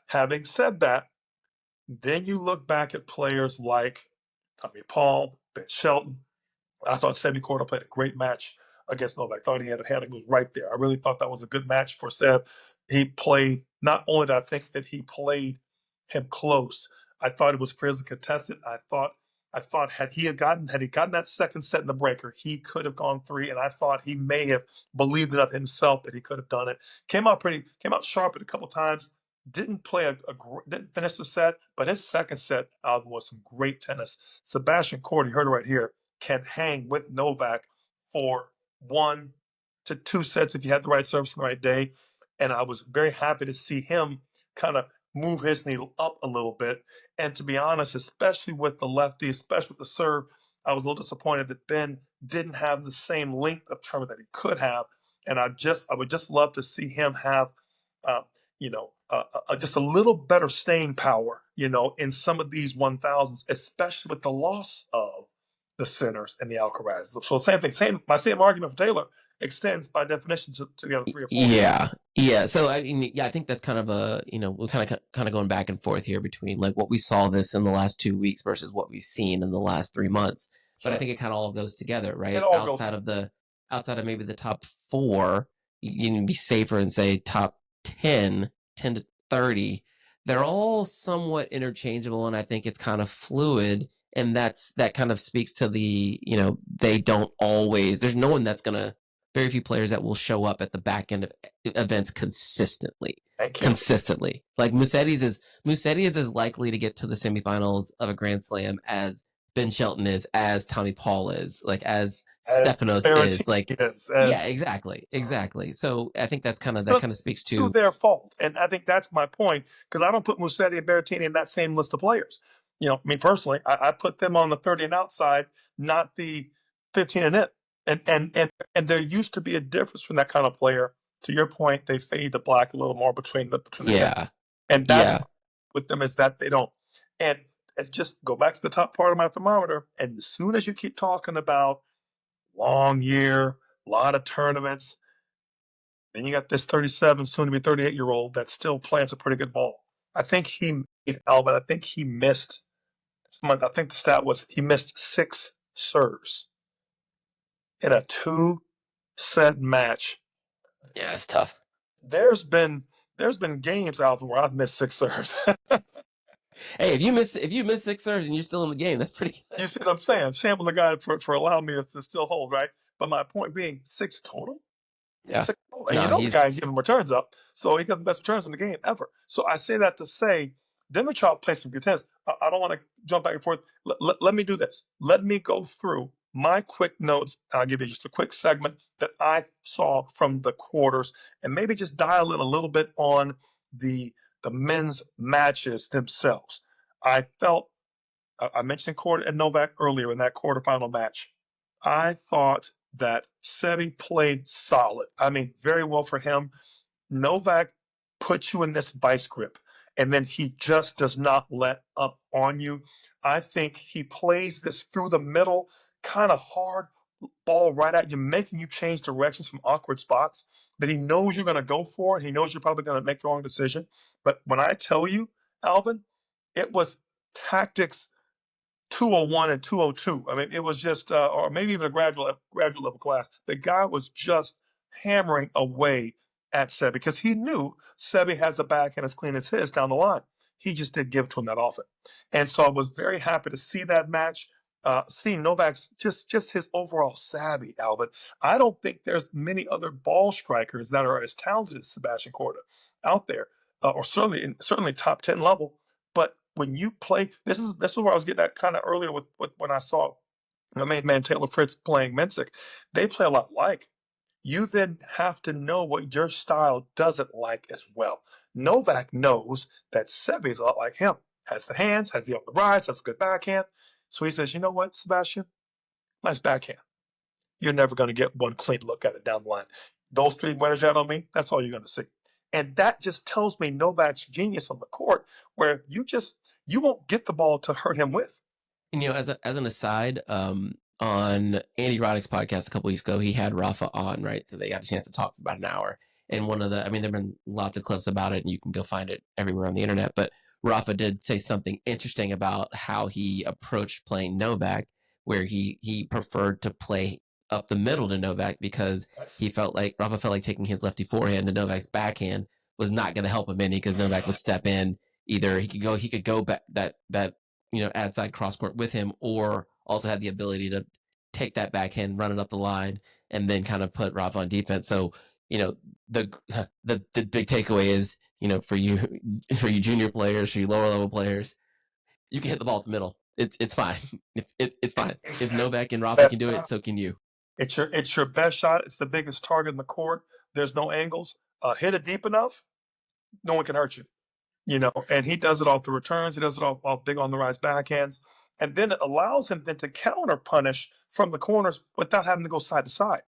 Having said that, then you look back at players like Tommy Paul, Ben Shelton. I thought Seb Korda played a great match against Novak. I thought he had it was right there. I really thought that was a good match for Seb. He played, not only did I think that he played him close, I thought it was fairly contested. I thought had he gotten that second set in the breaker, he could have gone three, and I thought he may have believed it of himself that he could have done it. Came out sharp at a couple times. Didn't play didn't finish the set, but his second set was some great tennis. Sebastian Korda, you heard it right here, can hang with Novak for 1 to 2 sets if you had the right service on the right day. And I was very happy to see him kind of move his needle up a little bit. And to be honest, especially with the lefty, especially with the serve, I was a little disappointed that Ben didn't have the same length of tournament that he could have. And I would just love to see him have, uh, just a little better staying power, in some of these 1000s, especially with the loss of the Sinners and the Alcarazes. So same thing. My same argument for Taylor extends by definition to the other three or four. Yeah. So I mean, I think that's kind of we're kind of going back and forth here between like what we saw this in the last 2 weeks versus what we've seen in the last 3 months. But I think it kind of all goes together, right? Outside of maybe the top 4, you can be safer and say top 10 to 30. They're all somewhat interchangeable, and I think it's kind of fluid. And that kind of speaks to the, they don't always, there's no one that's going to, very few players that will show up at the back end of events consistently. Like Musetti is as likely to get to the semifinals of a Grand Slam as Ben Shelton is, as Tommy Paul is, like as Stefanos is, like yeah, exactly. So I think that kind of speaks to their fault, and I think that's my point, because I don't put Musetti and Berrettini in that same list of players. Me personally, I put them on the 30 and outside, not the 15 and in. And there used to be a difference from that kind of player. To your point, they fade to black a little more between the and that's with them, is that they don't. And just go back to the top part of my thermometer, and as soon as you keep talking about long year, a lot of tournaments, then you got this 37, soon to be 38-year-old that still plays a pretty good ball. I think he missed. I think the stat was he missed 6 serves in a 2-set match. Yeah, it's tough. There's been games, Alvin, where I've missed 6 serves. Hey, if you miss 6 serves and you're still in the game, that's pretty good. You see what I'm saying? I'm shambling the guy for allowing me to still hold, right? But my point being, 6 total. Yeah. 6 total. And the guy giving returns up, so he got the best returns in the game ever. So I say that to say, Dimitrov plays some good tennis. I don't want to jump back and forth. Let me do this. Let me go through my quick notes. I'll give you just a quick segment that I saw from the quarters, and maybe just dial in a little bit on the men's matches themselves. I mentioned Korda and Novak earlier in that quarterfinal match. I thought that Sebi played solid. I mean, very well for him. Novak puts you in this vice grip, and then he just does not let up on you. I think he plays this through the middle, kind of hard ball right at you, making you change directions from awkward spots that he knows you're going to go for. He knows you're probably going to make the wrong decision. But when I tell you, Alvin, it was tactics 201 and 202. I mean, it was just, or maybe even a graduate level class. The guy was just hammering away at Sebi because he knew Sebi has a backhand as clean as his down the line. He just didn't give it to him that often. And so I was very happy to see that match. Seeing Novak's just his overall savvy, Alvin. I don't think there's many other ball strikers that are as talented as Sebastian Korda out there, or certainly top 10 level. But when you play, this is where I was getting at kind of earlier with when I saw my main man Taylor Fritz playing Mensik. They play a lot alike. You then have to know what your style doesn't like as well. Novak knows that Sebi is a lot like him. Has the hands, has the up the rise, has a good backhand. So he says, you know what, Sebastian? Nice backhand. You're never going to get one clean look at it down the line. Those 3 winners out on me, that's all you're going to see. And that just tells me Novak's genius on the court, where you won't get the ball to hurt him with. And, as an aside, on Andy Roddick's podcast a couple weeks ago, he had Rafa on, right? So they got a chance to talk for about an hour. And I mean, there've been lots of clips about it, and you can go find it everywhere on the internet. But Rafa did say something interesting about how he approached playing Novak, where he preferred to play up the middle to Novak because Rafa felt like taking his lefty forehand to Novak's backhand was not going to help him any, because Novak would step in. Either he could go back that ad side cross court with him, or also had the ability to take that backhand, run it up the line, and then kind of put Rafa on defense. So the big takeaway is, for you junior players, for you lower level players, you can hit the ball at the middle. It's fine. It's fine. If Novak and Rafa can do it, so can you. It's your best shot. It's the biggest target in the court. There's no angles. Hit it deep enough, no one can hurt you. And he does it off the returns. He does it off big on the rise backhands. And then it allows him then to counter punish from the corners without having to go side to side.